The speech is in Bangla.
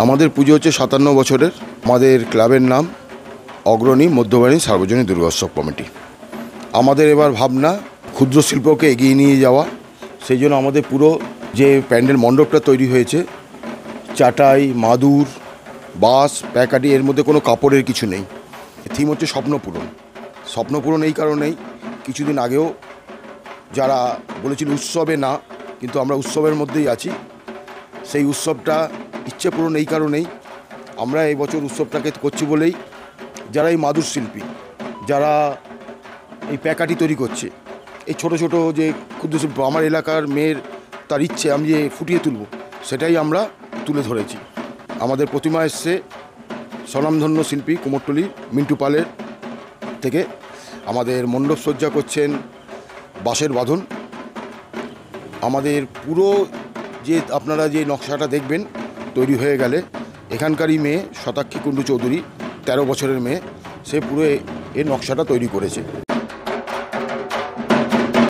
আমাদের পুজো হচ্ছে 57 বছরের। আমাদের ক্লাবের নাম অগ্রণী মধ্যবাহিনী সার্বজনীন দুর্গোৎসব কমিটি। আমাদের এবার ভাবনা ক্ষুদ্র শিল্পকে এগিয়ে নিয়ে যাওয়া। সেই জন্য আমাদের পুরো যে প্যান্ডেল মণ্ডপটা তৈরি হয়েছে, চাটাই, মাদুর, বাঁশ, প্যাকাটি, এর মধ্যে কোনো কাপড়ের কিছু নেই। থিম হচ্ছে স্বপ্নপূরণ। স্বপ্নপূরণ এই কারণেই, কিছুদিন আগেও যারা বলেছিল উৎসবে না, কিন্তু আমরা উৎসবের মধ্যেই আছি। সেই উৎসবটা ইচ্ছে পূরণ এই কারণেই আমরা এই বছর উৎসবটাকে করছি বলেই যারা এই মাদুর শিল্পী, যারা এই প্যাকাটি তৈরি করছে, এই ছোট ছোট যে ক্ষুদ্র শিল্প, আমার এলাকার মেয়ের তার ইচ্ছে আমি যে ফুটিয়ে তুলব, সেটাই আমরা তুলে ধরেছি। আমাদের প্রতিমা এসছে স্বনামধন্য শিল্পী কুমোরটুলি মিন্টু পালের থেকে। আমাদের মণ্ডপ সজ্জা করছেন বাঁশের বাঁধন। আমাদের পুরো যে আপনারা যে নকশাটা দেখবেন তৈরি হয়ে গেলে, এখানকারই মেয়ে শতাক্ষী কুণ্ডু চৌধুরী, 13 বছরের মেয়ে, সে পুরো এর নকশাটা তৈরি করেছে।